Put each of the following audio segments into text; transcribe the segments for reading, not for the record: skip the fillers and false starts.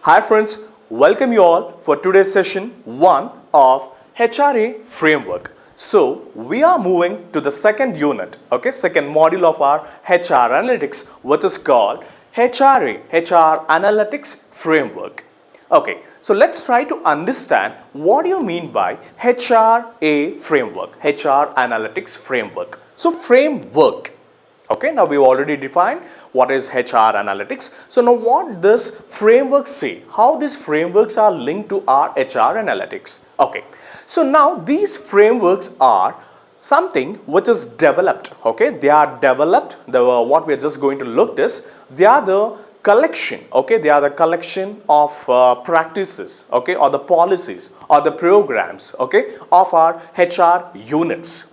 Hi friends, welcome you all for today's session 1 of HRA Framework. So we are moving to the second unit, second module of our HR Analytics, which is called HR Analytics Framework. Okay, so let's try to understand what do you mean by HRA Framework, HR Analytics Framework. So framework. Okay, now we've already defined what is HR analytics. So now what does framework say? How these frameworks are linked to our HR analytics? Okay, so now these frameworks are something which is developed. Okay, they are developed. What we are just going to look is they are the collection. Okay, they are the collection of practices. Okay, or the policies or the programs. Okay, of our HR units.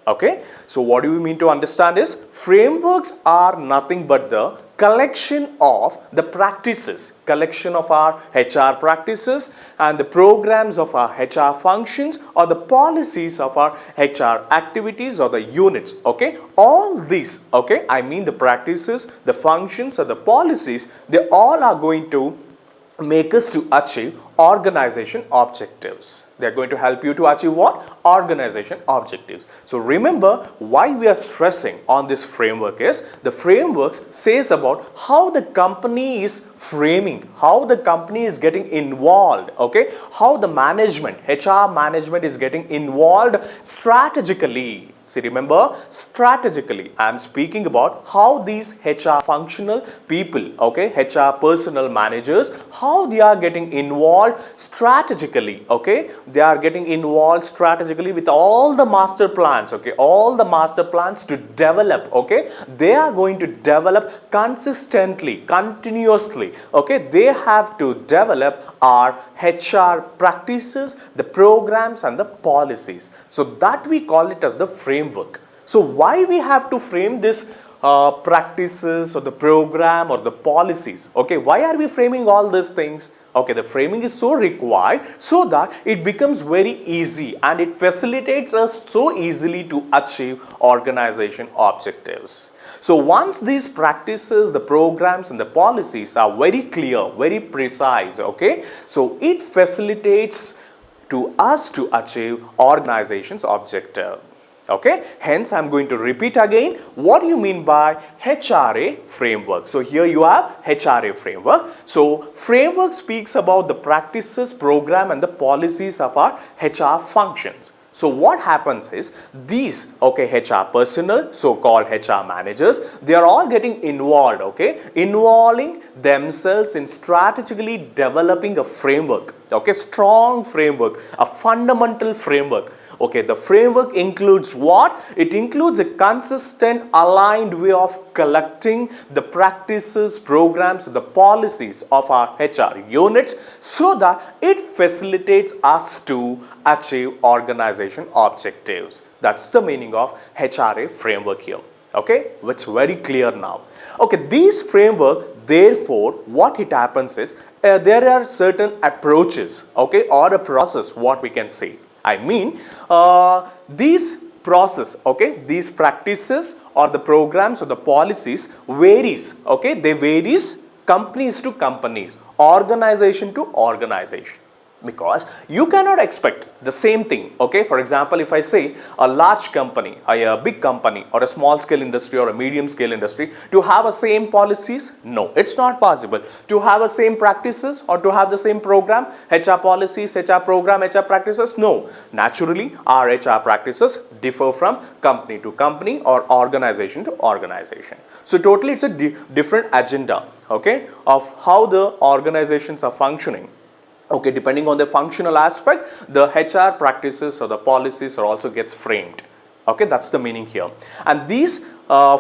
Okay, so what do we mean to understand is frameworks are nothing but the collection of the practices, collection of our HR practices and the programs of our HR functions or the policies of our HR activities or the units. Okay, all these, okay, I mean the practices, the functions or the policies, they all are going to make us to achieve organization objectives. They are going to help you to achieve what? Organization objectives. So remember why we are stressing on this framework is the framework says about how the company is framing, how the company is getting involved, okay? How the management, HR management is getting involved strategically. See, remember, strategically, I am speaking about how these HR functional people, okay, HR personnel managers, how they are getting involved strategically, okay, they are getting involved strategically with all the master plans, okay, all the master plans to develop, okay, they are going to develop consistently, continuously, okay, they have to develop our HR practices, the programs and the policies. So that we call it as the framework. So why we have to frame this practices or the program or the policies? Okay, why are we framing all these things? Okay, the framing is so required so that it becomes very easy and it facilitates us so easily to achieve organization objectives. So once these practices, the programs and the policies are very clear, very precise, okay, so it facilitates to us to achieve organization's objective. Okay, hence I am going to repeat again what do you mean by HRA framework. So here you have HRA framework. So framework speaks about the practices, program and the policies of our HR functions. So what happens is these, okay, HR personnel, so-called HR managers, they are all getting involved, okay, involving themselves in strategically developing a framework, okay, strong framework, a fundamental framework. Okay, the framework includes what? It includes a consistent, aligned way of collecting the practices, programs, the policies of our HR units so that it facilitates us to achieve organization objectives. That's the meaning of HRA framework here. Okay, which is very clear now. Okay, these framework, therefore, what it happens is there are certain approaches, okay, or a process, what we can say. I mean, these process, okay, these practices or the programs or the policies varies, okay, they varies companies to companies, organization to organization. Because you cannot expect the same thing, okay, for example, if I say a large company, a big company or a small scale industry or a medium scale industry to have the same policies, no, it's not possible. To have the same practices or to have the same program, HR policies, HR program, HR practices, no. Naturally, our HR practices differ from company to company or organization to organization. So totally it's a different agenda, okay, of how the organizations are functioning. Okay, depending on the functional aspect, the HR practices or the policies are also gets framed. Okay, that's the meaning here. And these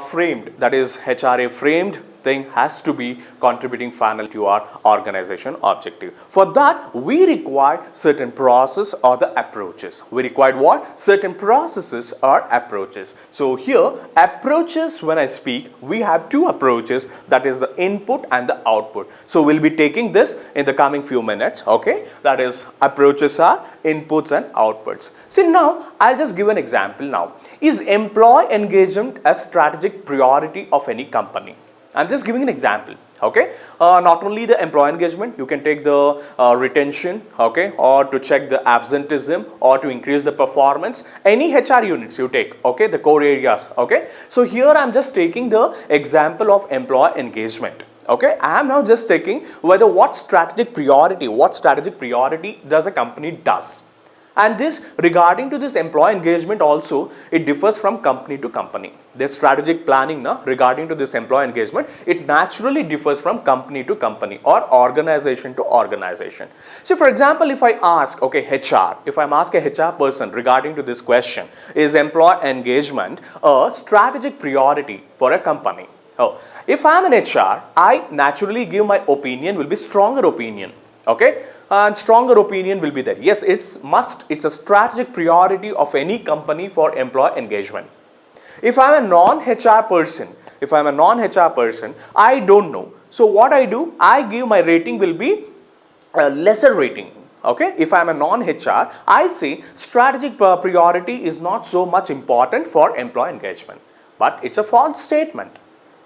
framed, that is HRA framed thing has to be contributing finally to our organization objective. For that, we require certain process or the approaches. We require what? Certain processes or approaches. So here, approaches, when I speak, we have two approaches, that is the input and the output. So we'll be taking this in the coming few minutes, okay? That is, approaches are inputs and outputs. See, now I'll just give an example now. Is employee engagement a strategic priority of any company? I'm just giving an example. Okay, not only the employee engagement, you can take the retention, okay, or to check the absenteeism or to increase the performance. Any HR units you take, okay, the core areas, okay. So here I am just taking the example of employee engagement. Okay, I am now just taking whether what strategic priority does a company does. And this regarding to this employee engagement also, it differs from company to company. The strategic planning now regarding to this employee engagement, it naturally differs from company to company or organization to organization. So for example, if I ask, okay, HR, if I'm asking a HR person regarding to this question, is employee engagement a strategic priority for a company? Oh, if I am an HR, I naturally give my opinion will be stronger opinion. Okay, and stronger opinion will be there. Yes, it's a strategic priority of any company for employee engagement. If I'm a non-HR person, I don't know. So what I do, I give my rating will be a lesser rating. Okay, if I'm a non-HR, I say strategic priority is not so much important for employee engagement. But it's a false statement.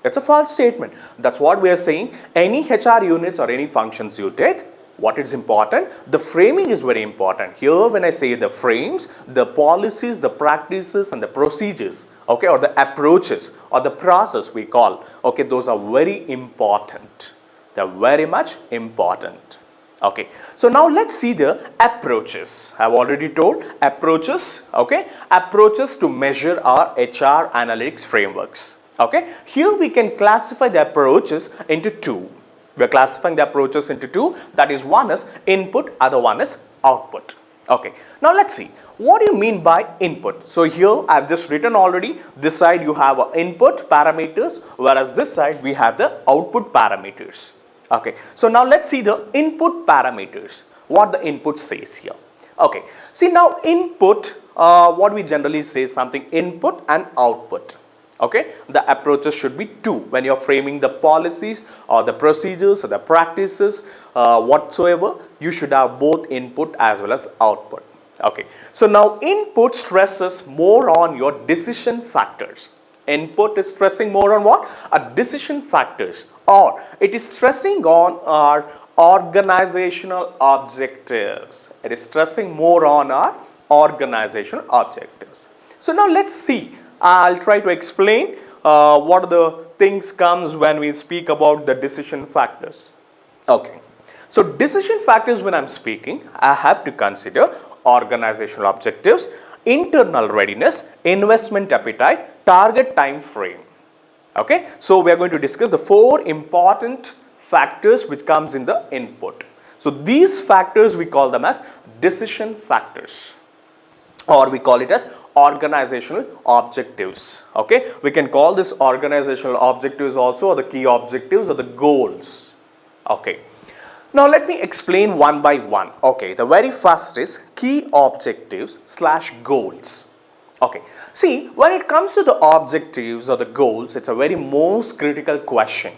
It's a false statement. That's what we are saying. Any HR units or any functions you take, what is important? The framing is very important. Here when I say the frames, the policies, the practices and the procedures, okay, or the approaches or the process we call, okay, those are very important. They're very much important. Okay, so now let's see the approaches. I've already told approaches, okay, approaches to measure our HR analytics frameworks. Okay, here we can classify the approaches into two. We are classifying the approaches into two, that is one is input, other one is output. Okay, now let's see. What do you mean by input? So here I have just written already, this side you have input parameters, whereas this side we have the output parameters. Okay, so now let's see the input parameters, what the input says here. Okay, see now input, what we generally say is something input and output. Okay, the approaches should be two when you're framing the policies or the procedures or the practices whatsoever. You should have both input as well as output. Okay, so now input stresses more on your decision factors. Input is stressing more on what? Decision factors, or it is stressing on our organizational objectives. It is stressing more on our organizational objectives. So now let's see. I'll try to explain what are the things comes when we speak about the decision factors. Okay, so decision factors when I'm speaking, I have to consider organizational objectives, internal readiness, investment appetite, target time frame. Okay, so we are going to discuss the four important factors which comes in the input. So these factors we call them as decision factors, or we call it as organizational objectives. Okay, we can call this organizational objectives also, or the key objectives or the goals. Okay, now let me explain one by one. Okay, the very first is key objectives / goals. Okay, see, when it comes to the objectives or the goals, it's a very most critical question.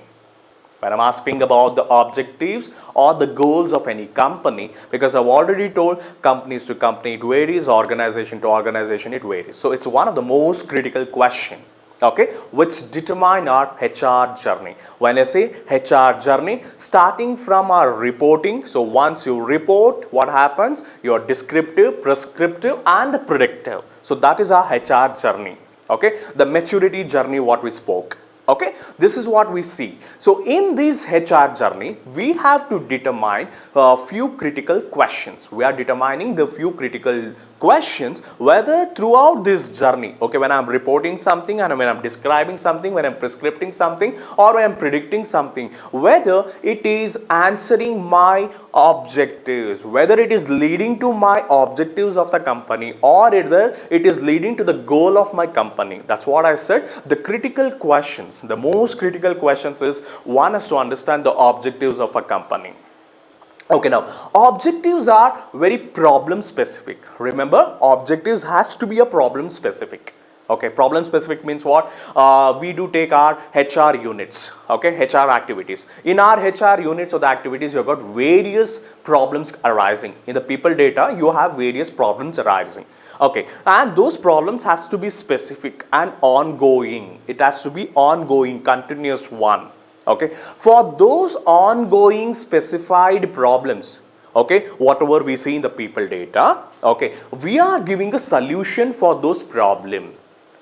When I'm asking about the objectives or the goals of any company, because I've already told companies to company it varies, organization to organization it varies. So it's one of the most critical question, okay, which determine our HR journey. When I say HR journey, starting from our reporting, so once you report, what happens? Your descriptive, prescriptive and the predictive. So that is our HR journey, okay, the maturity journey what we spoke. Okay, this is what we see. So in this HR journey, we have to determine a few critical questions. We are determining the few critical questions whether throughout this journey, okay, when I'm reporting something and when I'm describing something, when I'm prescripting something or when I'm predicting something, whether it is answering my objectives, whether it is leading to my objectives of the company or whether it is leading to the goal of my company. That's what I said. The critical questions, the most critical questions is one is to understand the objectives of a company. Okay, now objectives are very problem specific. Remember, objectives has to be a problem specific. Okay, problem specific means what? We do take our HR units, okay, HR activities. In our HR units or the activities, you've got various problems arising. In the people data, you have various problems arising. Okay, and those problems has to be specific and ongoing. It has to be ongoing, continuous one. Okay, for those ongoing specified problems, okay, whatever we see in the people data, okay, we are giving a solution for those problem.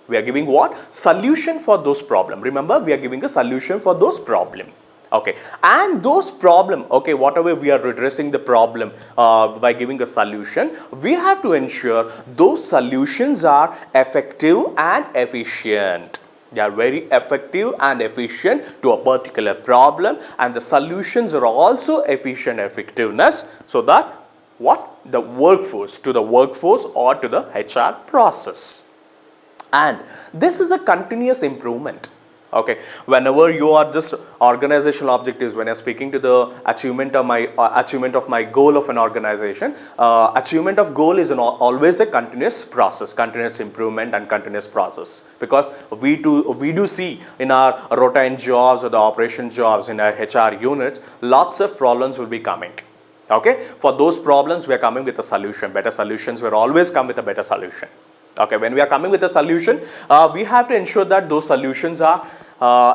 We are giving what? Solution for those problem. Remember, we are giving a solution for those problem. Okay, and those problem, okay, whatever we are redressing the problem by giving a solution, we have to ensure those solutions are effective and efficient. They are very effective and efficient to a particular problem, and the solutions are also efficient effectiveness, so that what? The workforce, to the workforce or to the HR process. And this is a continuous improvement. Okay, whenever you are just organizational objectives, when you're speaking to the achievement of my goal of an organization, achievement of goal is always a continuous process, continuous improvement and continuous process, because we do see in our routine jobs or the operation jobs in our HR units, lots of problems will be coming. Okay, for those problems we are coming with a solution. Better solutions will always come with a better solution. Okay, when we are coming with a solution, we have to ensure that those solutions are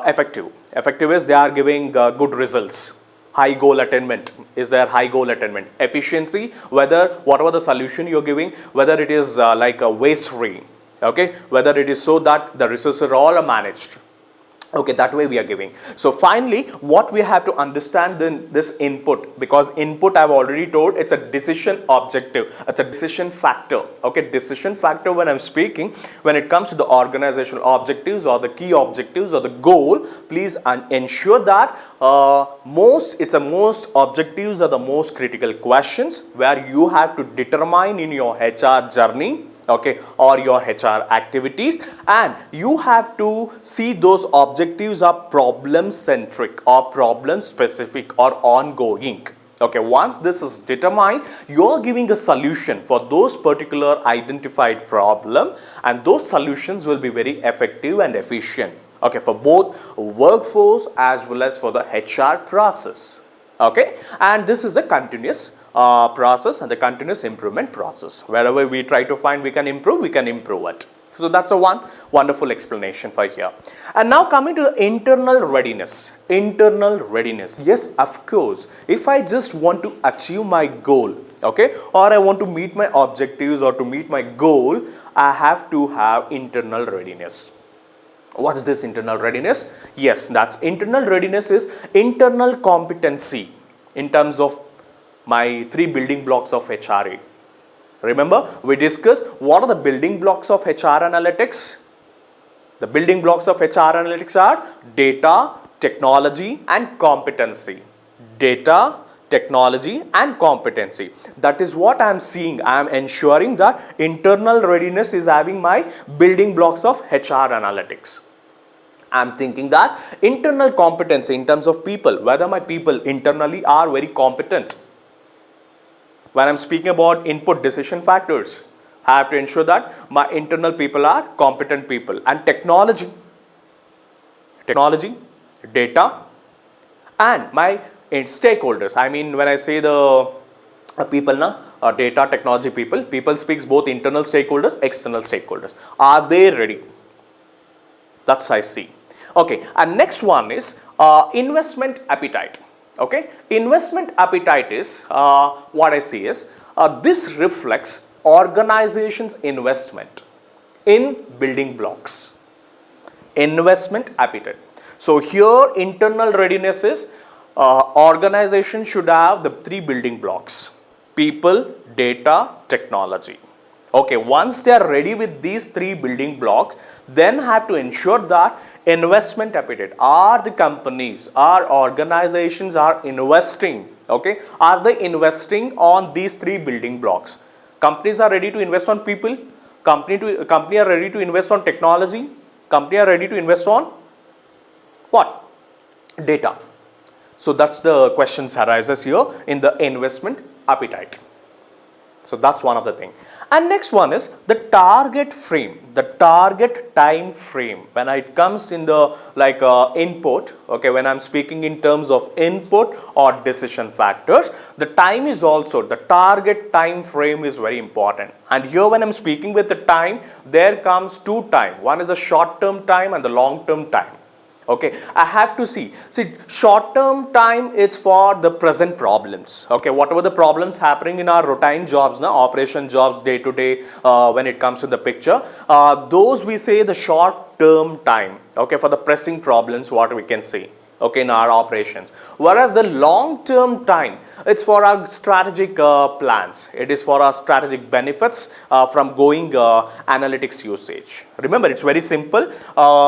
effective. Effective is they are giving good results. High goal attainment is there, high goal attainment. Efficiency, whatever the solution you're giving, whether it is like a waste free, okay, whether it is so that the resources are all managed. Okay, that way we are giving. So finally, what we have to understand then this input, because input I've already told, it's a decision objective, it's a decision factor. Okay, decision factor when I'm speaking, when it comes to the organizational objectives or the key objectives or the goal, please ensure that most objectives are the most critical questions where you have to determine in your HR journey, okay, or your HR activities, and you have to see those objectives are problem centric or problem specific or ongoing. Okay, once this is determined, you are giving a solution for those particular identified problem, and those solutions will be very effective and efficient, okay, for both workforce as well as for the HR process. Okay, and this is a continuous process and the continuous improvement process. Wherever we try to find we can improve it. So that's a wonderful explanation for here. And now coming to the internal readiness. Internal readiness. Yes, of course, if I just want to achieve my goal, okay, or I want to meet my objectives or to meet my goal, I have to have internal readiness. What's this internal readiness? Yes, that's internal readiness is internal competency in terms of my 3 building blocks of HRA. Remember, we discussed what are the building blocks of HR analytics. The building blocks of HR analytics are data, technology and competency. Data, technology and competency. That is what I am seeing. I am ensuring that internal readiness is having my building blocks of HR analytics. I am thinking that internal competency in terms of people, whether my people internally are very competent. When I am speaking about input decision factors, I have to ensure that my internal people are competent people. And technology, data and my stakeholders. I mean, when I say the people, data, technology people speaks both internal stakeholders, external stakeholders. Are they ready? That's I see. Okay, and next one is investment appetite. Okay, investment appetite is what I see is this reflects organization's investment in building blocks. Investment appetite. So here internal readiness is organization should have the 3 building blocks: people, data, technology. Okay, once they are ready with these 3 building blocks, then have to ensure that investment appetite. Are the companies, are organizations are investing, okay, are they investing on these 3 building blocks? Companies are ready to invest on people, company are ready to invest on technology, company are ready to invest on what? Data. So that's the questions arises here in the investment appetite. So that's one of the thing. And next one is the target frame, the target time frame. When it comes in the like input, okay, when I'm speaking in terms of input or decision factors, the time is also, the target time frame is very important. And here when I'm speaking with the time, there comes 2 time. One is the short term time and the long term time. Okay, I have to see short term time is for the present problems. Okay, whatever the problems happening in our routine jobs, now operation jobs day to day, when it comes to the picture, those we say the short term time. Okay, for the pressing problems, what we can see, okay, in our operations. Whereas the long term time, it's for our strategic plans. It is for our strategic benefits from going analytics usage. Remember, it's very simple.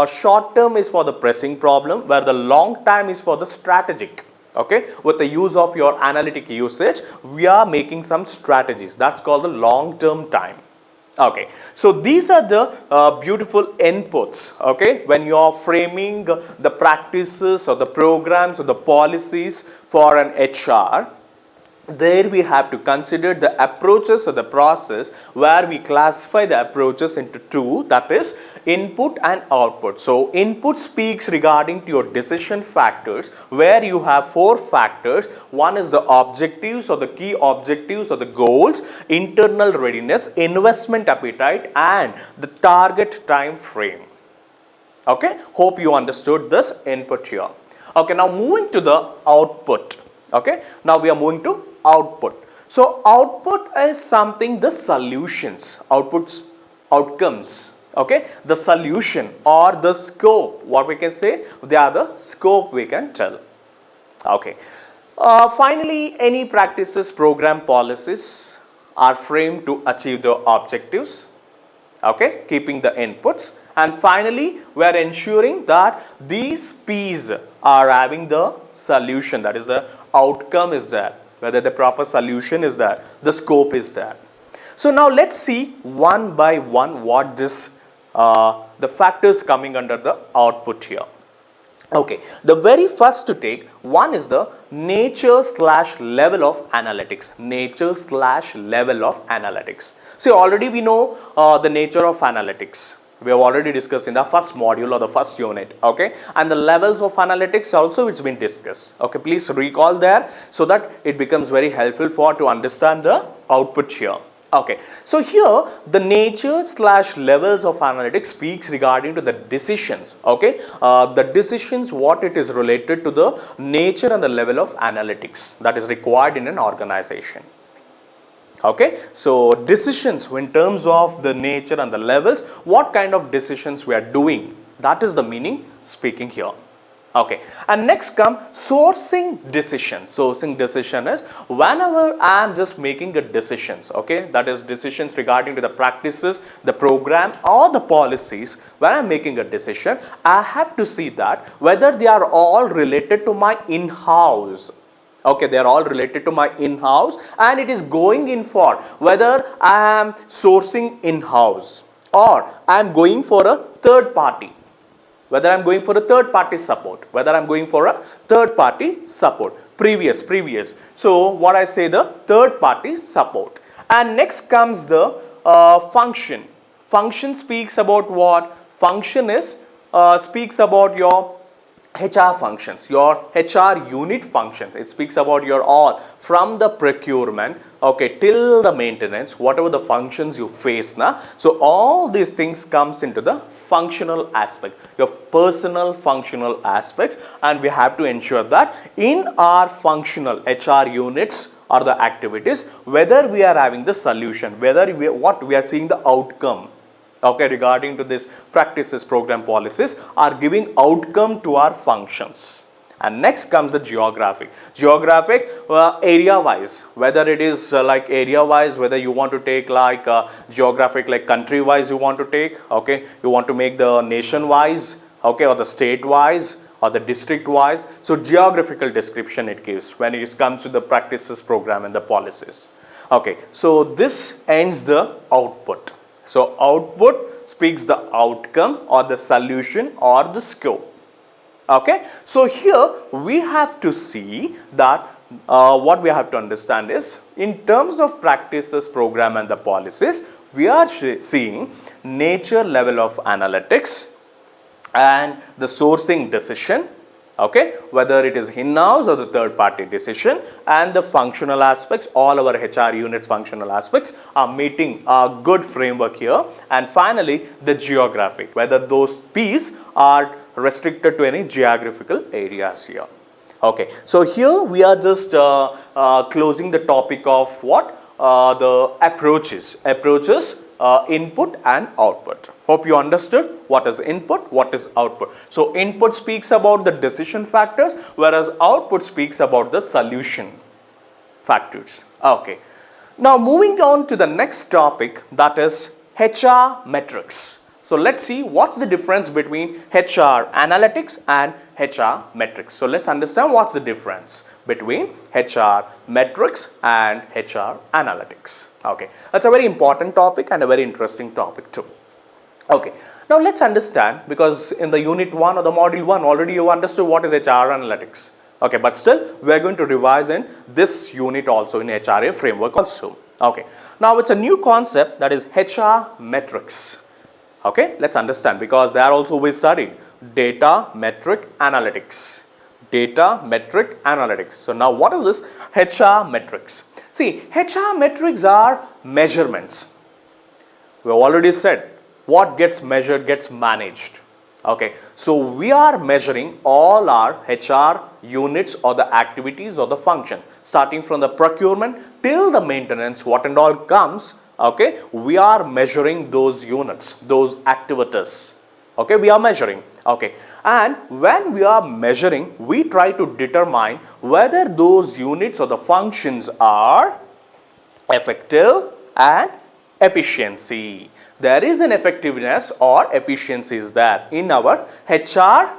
Short term is for the pressing problem, where the long time is for the strategic. Okay, with the use of your analytic usage, we are making some strategies. That's called the long term time. Okay, so these are the beautiful inputs, okay, when you are framing the practices or the programs or the policies for an HR. There we have to consider the approaches of the process, where we classify the approaches into two, that is input and output. So input speaks regarding to your decision factors, where you have four factors. One is the objectives or the key objectives or the goals, internal readiness, investment appetite, and the target time frame. Okay, hope you understood this input here. Okay, now moving to the output. Okay, now we are moving to output. So output is something, the solutions, outputs, outcomes. Okay, the solution or the scope, what we can say, they are the scope we can tell. Okay, finally, any practices, program, policies are framed to achieve the objectives. Okay, keeping the inputs, and finally we are ensuring that these P's are having the solution, that is the outcome is there, whether the proper solution is there, the scope is there. So now let's see one by one what this the factors coming under the output here. Okay, the very first to take one is the nature / level of analytics. Nature / level of analytics. See, already we know the nature of analytics. We have already discussed in the first module or the first unit. Okay, and the levels of analytics also it's been discussed. Okay, please recall there so that it becomes very helpful for to understand the output here. Okay, so here the nature / levels of analytics speaks regarding to the decisions. Okay, the decisions, what it is related to the nature and the level of analytics that is required in an organization. Okay, so decisions in terms of the nature and the levels, what kind of decisions we are doing, that is the meaning speaking here. Okay, and next come sourcing decision. Sourcing decision is whenever I am just making a decisions, okay, that is decisions regarding to the practices, the program or the policies. When I am making a decision, I have to see that whether they are all related to my in-house. Okay, they are all related to my in-house, and it is going in for whether I am sourcing in-house or I am going for a third party. Whether I am going for a third party support, whether I am going for a third party support, previous. So what I say, the third party support. And next comes the function. Function speaks about what? Function is speaks about your HR functions, your HR unit functions. It speaks about your all from the procurement, okay, till the maintenance, whatever the functions you face now. So all these things comes into the functional aspect, your personal functional aspects, and we have to ensure that in our functional HR units or the activities, whether we are having the solution, whether we are seeing the outcome. Okay, regarding to this practices, program, policies are giving outcome to our functions. And next comes the geographic. Geographic area wise, whether it is like area wise, whether you want to take like geographic like country wise you want to take, okay, you want to make the nation wise, okay, or the state wise or the district wise. So geographical description it gives when it comes to the practices, program and the policies. Okay, so this ends the output. So output speaks the outcome or the solution or the scope. Okay, so here we have to see that what we have to understand is in terms of practices, program and the policies, we are seeing nature level of analytics and the sourcing decision. Okay, whether it is in-house or the third party decision, and the functional aspects, all our HR units functional aspects are meeting a good framework here. And finally the geographic, whether those P's are restricted to any geographical areas here. Okay, so here we are just closing the topic of what? The approaches, input and output. Hope you understood what is input, what is output. So input speaks about the decision factors, whereas output speaks about the solution factors. Okay, now moving on to the next topic, that is HR metrics. So let's see what's the difference between HR analytics and HR metrics. So let's understand what's the difference between HR metrics and HR analytics. Okay, that's a very important topic and a very interesting topic too. Okay, now let's understand, because in the unit 1 or the module 1 already you understood what is HR analytics. Okay, but still we are going to revise in this unit also in HRA framework also. Okay, now it's a new concept, that is HR metrics. Okay, let's understand, because they are also we studied data metric analytics. Data metric analytics. So now what is this HR metrics? See, HR metrics are measurements. We have already said what gets measured gets managed. Okay, so we are measuring all our HR units or the activities or the function, starting from the procurement till the maintenance, what and all comes. Okay, we are measuring those units, those activities. Okay, we are measuring. Okay, and when we are measuring, we try to determine whether those units or the functions are effective and efficiency. There is an effectiveness or efficiency is there in our HR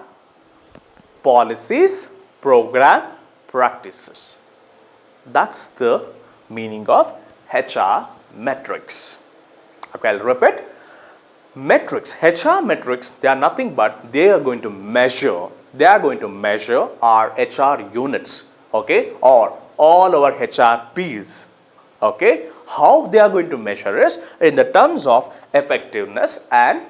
policies, program, practices. That's the meaning of HR metrics. Okay, I'll repeat. Metrics, HR metrics, they are nothing but they are going to measure our HR units, okay, or all our HRPs. Okay, how they are going to measure is in the terms of effectiveness and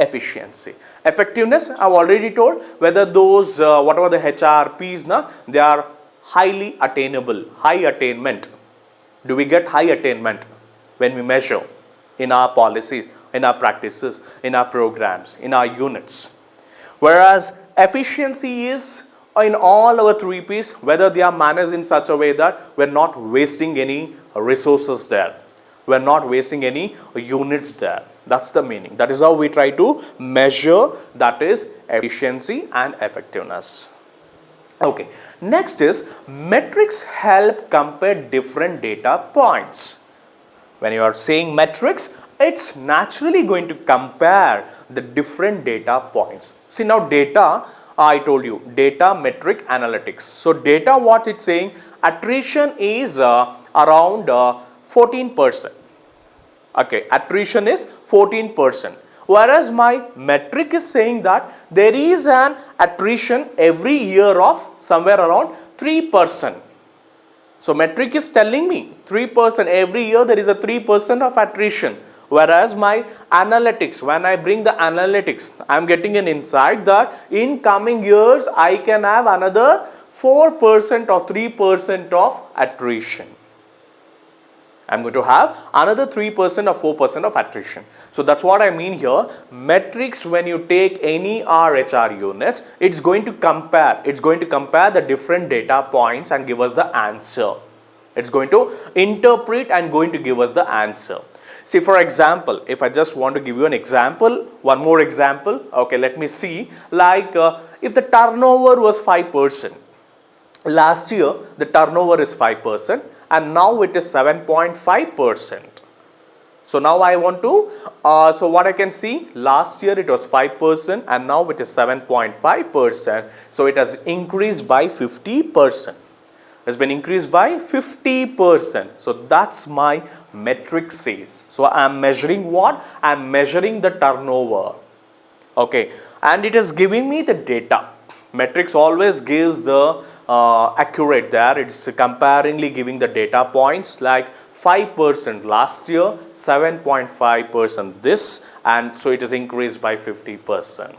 efficiency. Effectiveness, I've already told, whether those whatever the HRPs now, they are highly attainable, high attainment. Do we get high attainment when we measure in our policies, in our practices, in our programs, in our units? Whereas efficiency is in all our 3 P's, whether they are managed in such a way that we're not wasting any resources there, we're not wasting any units there. That's the meaning. That is how we try to measure, that is efficiency and effectiveness. Okay, next is metrics help compare different data points. When you are saying metrics, it's naturally going to compare the different data points. See, now data, I told you, data metric analytics. So data, what it's saying, attrition is around 14%. Okay, attrition is 14%. Whereas my metric is saying that there is an attrition every year of somewhere around 3%. So metric is telling me 3%, every year there is a 3% of attrition. Whereas my analytics, when I bring the analytics, I am getting an insight that in coming years I can have another 4% or 3% of attrition. I am going to have another 3% or 4% of attrition. So that's what I mean here. Metrics, when you take any HR units, it's going to compare the different data points and give us the answer. It's going to interpret and going to give us the answer. See, for example, if I just want to give you an example, one more example, okay, let me see, like if the turnover was 5%, last year the turnover is 5% and now it is 7.5%. So now I want to, so what I can see, last year it was 5% and now it is 7.5%. So it has increased by 50%. Has been increased by 50%. So that's my metric says. So I am measuring what? I am measuring the turnover. Okay, and it is giving me the data. Metrics always gives the accurate there. It's comparingly giving the data points like 5% last year, 7.5% this, and so it is increased by 50%.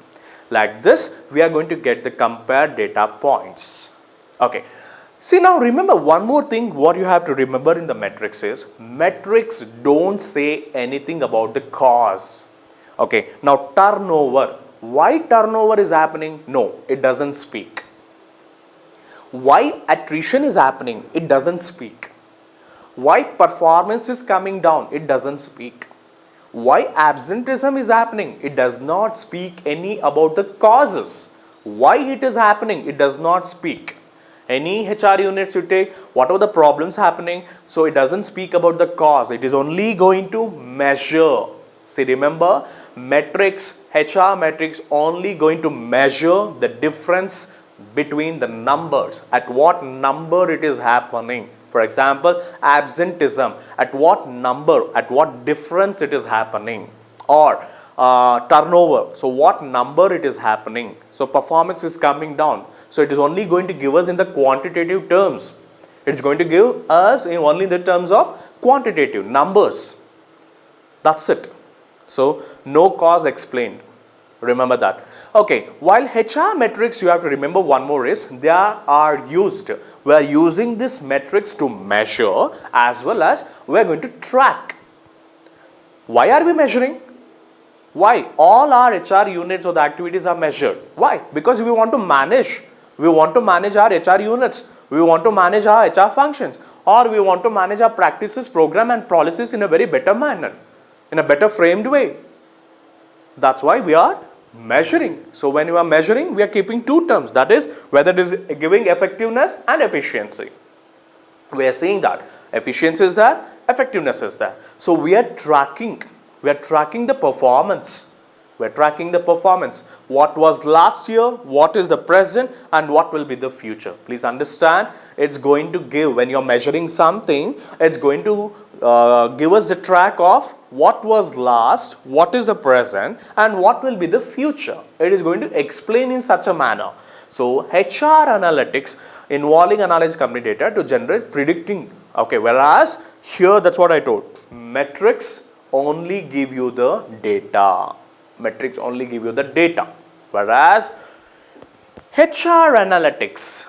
Like this, we are going to get the compared data points. Okay. See, now remember one more thing, what you have to remember in the metrics is, metrics don't say anything about the cause. Okay, now turnover, Why turnover is happening? No, it doesn't speak. Why attrition is happening? It doesn't speak. Why performance is coming down? It doesn't speak. Why absenteeism is happening? It does not speak any about the causes. Why it is happening? It does not speak. Any HR units you take, what are the problems happening? So it doesn't speak about the cause. It is only going to measure. See, remember, metrics, HR metrics only going to measure the difference between the numbers. At what number it is happening. For example, absenteeism, at what number, at what difference it is happening, or turnover, so what number it is happening. So performance is coming down. So it is only going to give us in the quantitative terms. It is going to give us only in the terms of quantitative numbers. That's it. So no cause explained. Remember that. Okay, while HR metrics, you have to remember one more is they are used. We are using these metrics to measure as well as we are going to track. Why are we measuring? Why? All our HR units or the activities are measured. Why? Because we want to manage. We want to manage our HR units. We want to manage our HR functions. Or we want to manage our practices, program and policies in a very better manner. In a better framed way. That's why we are measuring. So when you are measuring, we are keeping two terms. That is, whether it is giving effectiveness and efficiency. We are saying that efficiency is there, effectiveness is there. So we are tracking. We are tracking the performance. We are tracking the performance. What was last year, what is the present, and what will be the future. Please understand, it's going to give, when you're measuring something, it's going to give us the track of what was last, what is the present, and what will be the future. It is going to explain in such a manner. So HR analytics involving analyze company data to generate predicting. Okay, whereas here that's what I told. Metrics only give you the data. Metrics only give you the data. Whereas HR analytics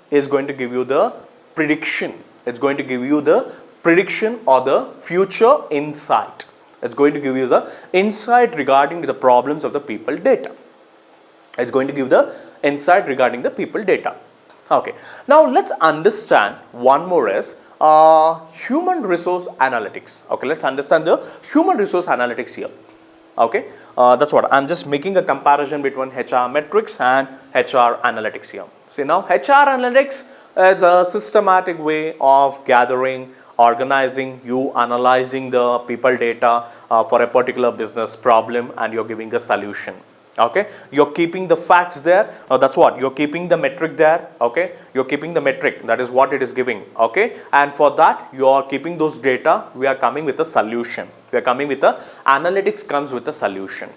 is going to give you the prediction. It's going to give you the prediction or the future insight. It's going to give you the insight regarding the problems of the people data. It's going to give the insight regarding the people data. Okay. Now let's understand one more is human resource analytics. Okay, let's understand the human resource analytics here. Okay, that's what I'm just making a comparison between HR metrics and HR analytics here. See, now HR analytics is a systematic way of gathering, organizing, you analyzing the people data for a particular business problem, and you're giving a solution. Okay, you're keeping the facts there. That's what you're keeping the metric there. Okay, you're keeping the metric, that is what it is giving. Okay, and for that you are keeping those data. We are coming with a solution. We are coming with a analytics comes with a solution,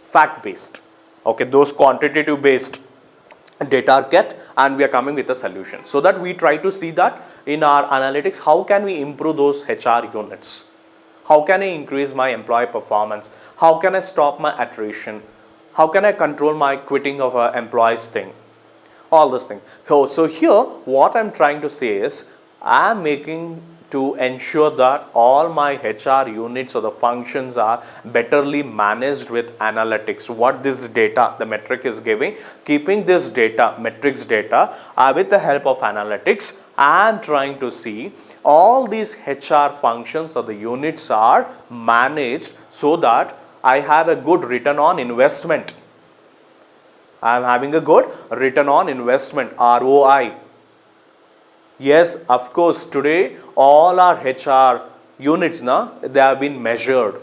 fact based. Okay, those quantitative based data are kept and we are coming with a solution, so that we try to see that in our analytics how can we improve those HR units. How can I increase my employee performance? How can I stop my attrition? How can I control my quitting of employees thing? All this thing. So here what I'm trying to say is I'm making to ensure that all my HR units or the functions are betterly managed with analytics. What this data, the metric is giving, keeping this data, metrics data with the help of analytics, I'm trying to see all these HR functions or the units are managed so that I have a good return on investment. I am having a good return on investment, ROI. Yes, of course, today all our HR units, they have been measured.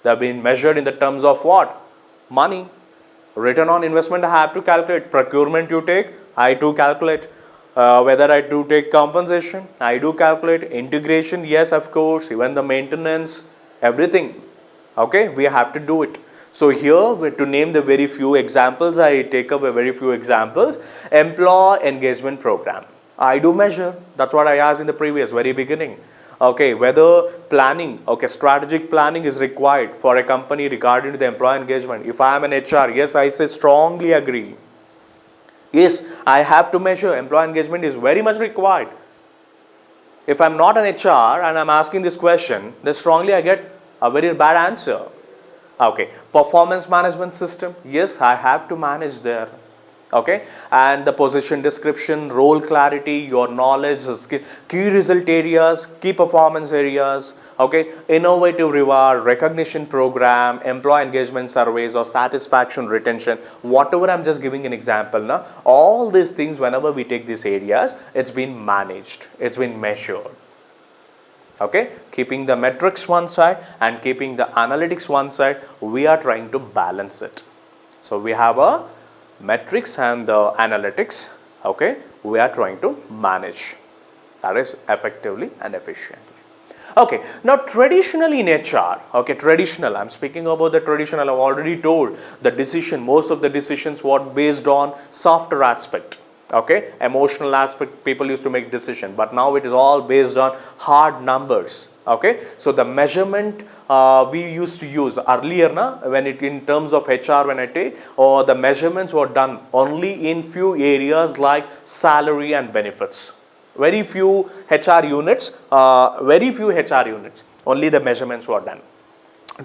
They have been measured in the terms of what? Money. Return on investment I have to calculate. Procurement you take, I too calculate. Whether I do take compensation, I do calculate. Integration, yes, of course. Even the maintenance, everything. Okay, we have to do it. So here, to name the very few examples, I take up a very few examples. Employee engagement program. I do measure. That's what I asked in the previous, very beginning. Okay, whether planning, okay, strategic planning is required for a company regarding to the employee engagement. If I am an HR, yes, I say strongly agree. Yes, I have to measure. Employee engagement is very much required. If I'm not an HR and I'm asking this question, then strongly I get a very bad answer. Okay, performance management system, yes, I have to manage there. Okay, and the position description, role clarity, your knowledge, key result areas, key performance areas. Okay, innovative reward, recognition program, employee engagement surveys or satisfaction retention, whatever. I'm just giving an example now. All these things, whenever we take these areas, it's been managed, it's been measured. Okay, keeping the metrics one side and keeping the analytics one side, we are trying to balance it. So we have a metrics and the analytics. Okay, we are trying to manage, that is effectively and efficiently. Okay, now traditionally in HR, okay, traditional, I'm speaking about the traditional. I've already told the decision, most of the decisions were based on softer aspect. Okay, emotional aspect, people used to make decision, but now it is all based on hard numbers. Okay, so the measurement we used to use earlier na, when it in terms of HR, when I take, or the measurements were done only in few areas like salary and benefits. Very few HR units, only the measurements were done.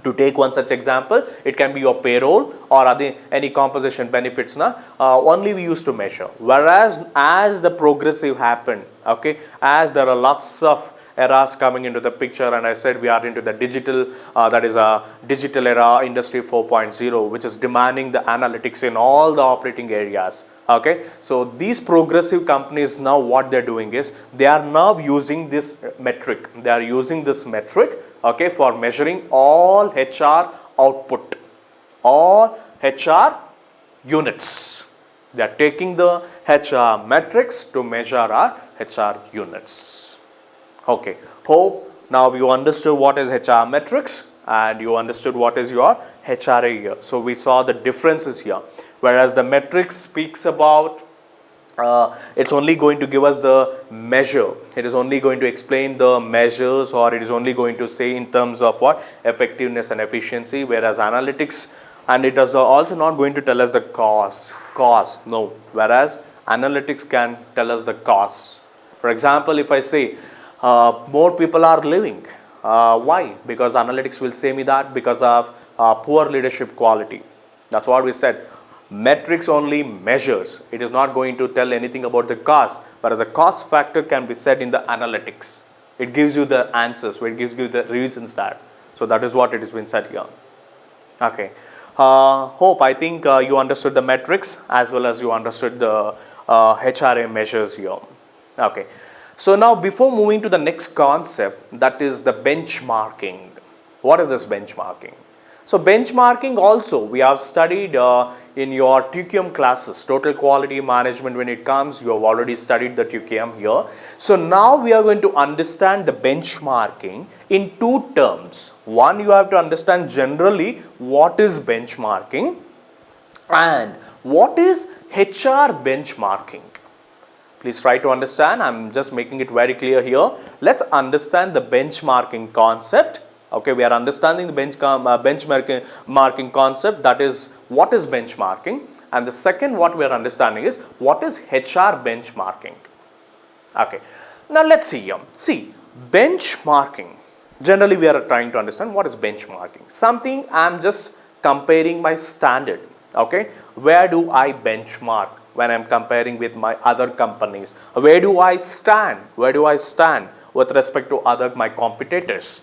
To take one such example, it can be your payroll or any composition benefits only we used to measure. Whereas as the progressive happened, okay, as there are lots of eras coming into the picture, and I said we are into the digital, that is a digital era, industry 4.0, which is demanding the analytics in all the operating areas. Okay, so these progressive companies now, what they're doing is they are now using this metric. They are using this metric, okay, for measuring all HR output, all HR units. They are taking the HR metrics to measure our HR units. Okay, hope now you understood what is HR metrics and you understood what is your HRA here. So we saw the differences here. Whereas the metrics speaks about, it's only going to give us the measure. It is only going to explain the measures, or it is only going to say in terms of what? Effectiveness and efficiency. Whereas analytics, and it is also not going to tell us the cost, no. Whereas analytics can tell us the costs. For example, if I say more people are leaving, why? Because analytics will say me that because of poor leadership quality. That's what we said. Metrics only measures. It is not going to tell anything about the cost, but the cost factor can be said in the analytics. It gives you the answers, it gives you the reasons that. So that is what it has been said here. Okay. Hope, I think you understood the metrics as well as you understood the HRA measures here. Okay. So now before moving to the next concept, that is the benchmarking. What is this benchmarking? So benchmarking also we have studied in your TQM classes, total quality management. When it comes, you have already studied the TQM here. So now we are going to understand the benchmarking in two terms. One, you have to understand generally what is benchmarking and what is HR benchmarking. Please try to understand. I'm just making it very clear here. Let's understand the benchmarking concept. Okay, we are understanding the benchmarking concept, that is what is benchmarking, and the second what we are understanding is what is HR benchmarking. Okay, now let's see here. See, benchmarking, generally we are trying to understand what is benchmarking. Something I'm just comparing my standard. Okay, where do I benchmark when I'm comparing with my other companies? Where do I stand? Where do I stand with respect to other my competitors?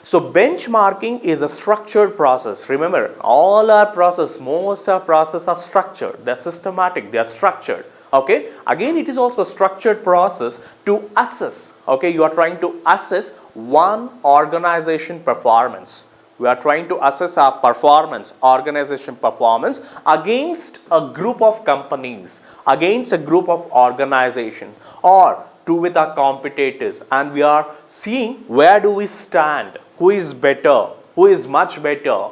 So benchmarking is a structured process. Remember, all our process, most our process are structured. They're systematic, they are structured. Okay, again it is also a structured process to assess. Okay, you are trying to assess one organization performance. We are trying to assess our performance, organization performance against a group of companies, against a group of organizations, or with our competitors, and we are seeing where do we stand, who is better, who is much better,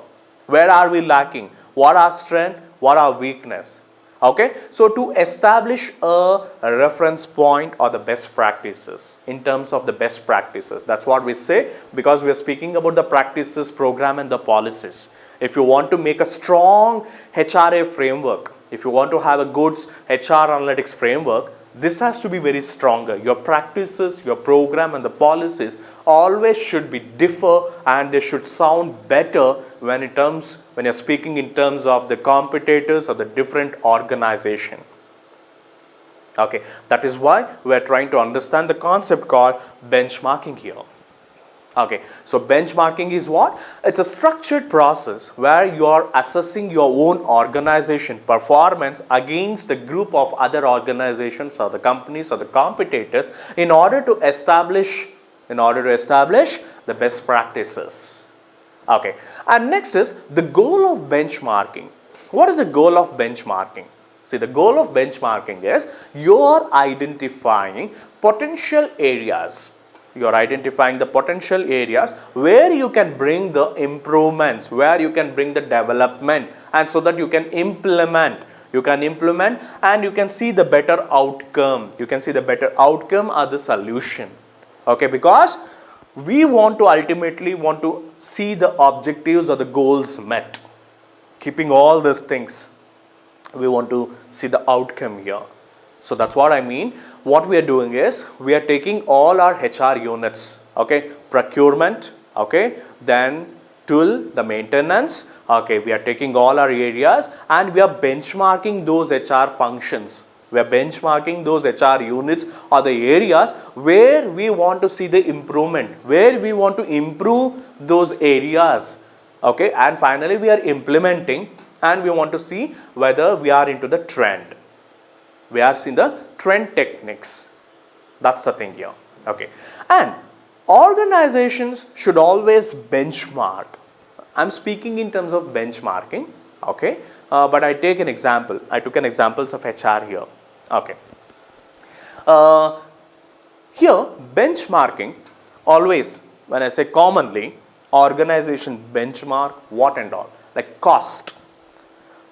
where are we lacking, what are strength, what are weakness. Okay, so to establish a reference point or the best practices, in terms of the best practices, that's what we say, because we are speaking about the practices, program and the policies. If you want to make a strong HRA framework, if you want to have a good HR analytics framework, This has to be very stronger. Your practices, your program and the policies always should be differ, and they should sound better when you're speaking in terms of the competitors or the different organization. Okay, that is why we are trying to understand the concept called benchmarking here. Okay, so benchmarking is what? It's a structured process where you are assessing your own organization performance against the group of other organizations or the companies or the competitors in order to establish the best practices. Okay, and next is the goal of benchmarking. What is the goal of benchmarking? See, the goal of benchmarking is you're identifying potential areas. You're identifying the potential areas where you can bring the improvements, where you can bring the development, and so that you can implement and you can see the better outcome. You can see the better outcome or the solution. Okay, because we ultimately want to see the objectives or the goals met. Keeping all these things, we want to see the outcome here. So that's what I mean. What we are doing is we are taking all our HR units, okay, procurement, okay, then tool, the maintenance, okay, we are taking all our areas and we are benchmarking those HR functions. We are benchmarking those HR units or the areas where we want to see the improvement, where we want to improve those areas, okay, and finally we are implementing and we want to see whether we are into the trend. We are seeing the trend techniques. That's the thing here. Okay. And organizations should always benchmark. I'm speaking in terms of benchmarking. Okay. But I take an example. I took an examples of HR here. Okay. Here, benchmarking, always, when I say commonly, organization benchmark what and all, like cost.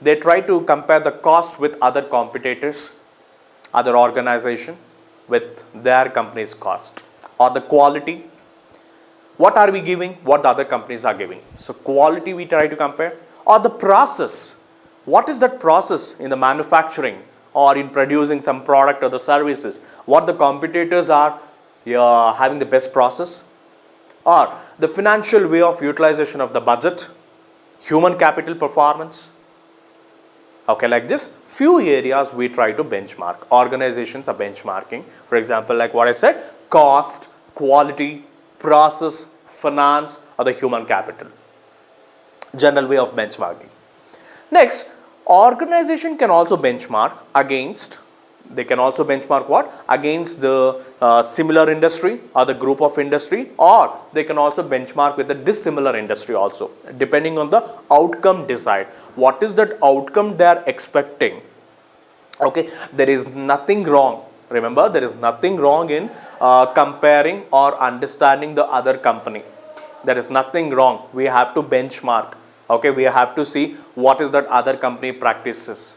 They try to compare the cost with other competitors, other organization with their company's cost, or the quality. What are we giving? What the other companies are giving. So quality we try to compare, or the process. What is that process in the manufacturing or in producing some product or the services? What the competitors are having the best process, or the financial way of utilization of the budget, human capital performance. Okay, like this, few areas we try to benchmark. Organizations are benchmarking. For example, like what I said, cost, quality, process, finance, or the human capital. General way of benchmarking. Next, organization can also benchmark against, they can also benchmark what? Against the similar industry or the group of industry, or they can also benchmark with the dissimilar industry also, depending on the outcome desired. What is that outcome they are expecting? Okay, there is nothing wrong. Remember, there is nothing wrong in comparing or understanding the other company. There is nothing wrong. We have to benchmark. Okay, we have to see what is that other company practices.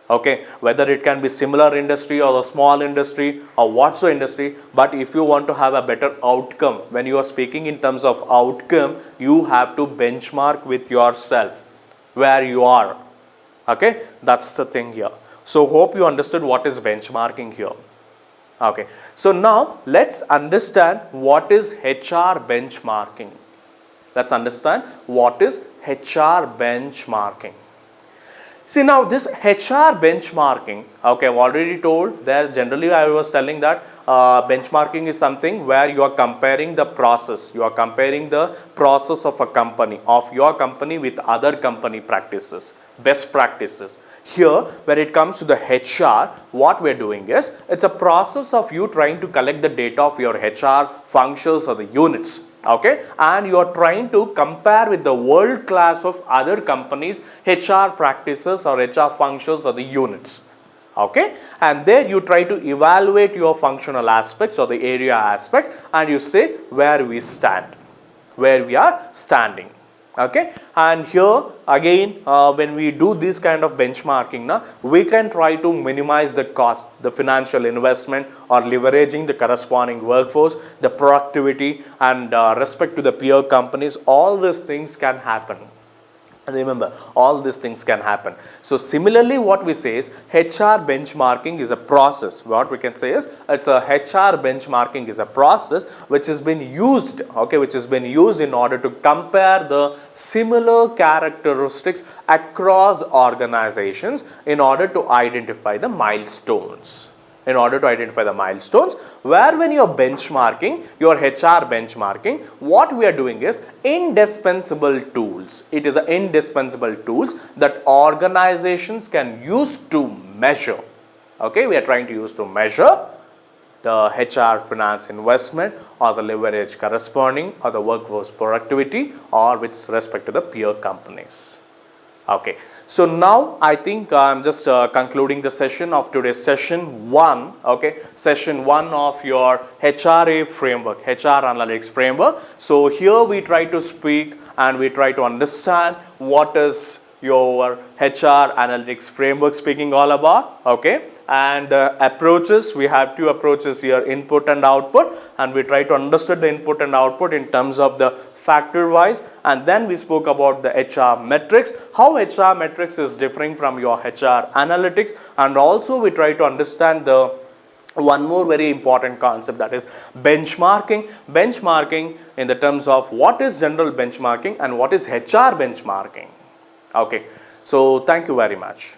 Okay, whether it can be similar industry or a small industry or what's the industry, but if you want to have a better outcome, when you are speaking in terms of outcome, you have to benchmark with yourself where you are. Okay, that's the thing here. So hope you understood what is benchmarking here. Okay, so now let's understand what is HR benchmarking. Let's understand what is HR benchmarking. See, now this HR benchmarking, okay, I've already told that generally I was telling that benchmarking is something where you are comparing the process. You are comparing the process of a company, of your company with other company practices, best practices. Here, when it comes to the HR, what we're doing is, it's a process of you trying to collect the data of your HR functions or the units. Okay, and you are trying to compare with the world class of other companies HR practices or HR functions or the units. Okay, and there you try to evaluate your functional aspects or the area aspect, and you say where we stand, where we are standing. Okay, and here again when we do this kind of benchmarking now, we can try to minimize the cost, the financial investment, or leveraging the corresponding workforce, the productivity, and respect to the peer companies. All these things can happen. Remember, all these things can happen. So similarly, what we say is HR benchmarking is a process. What we can say is it's a HR benchmarking is a process which has been used, okay, which has been used in order to compare the similar characteristics across organizations in order to identify the milestones. In order to identify the milestones, where when you are benchmarking, your HR benchmarking, what we are doing is indispensable tools. It is indispensable tools that organizations can use to measure. Okay, we are trying to use to measure the HR finance investment or the leverage corresponding or the workforce productivity or with respect to the peer companies. Okay, so now I think I'm just concluding the session of today's session 1, okay, session 1 of your HRA framework, HR analytics framework. So here we try to speak and we try to understand what is your HR analytics framework speaking all about, okay, and approaches. We have 2 approaches here, input and output, and we try to understand the input and output in terms of the factor wise, and then we spoke about the HR metrics, how HR metrics is differing from your HR analytics, and also we try to understand the one more very important concept, that is benchmarking in the terms of what is general benchmarking and what is HR benchmarking. Okay, so thank you very much.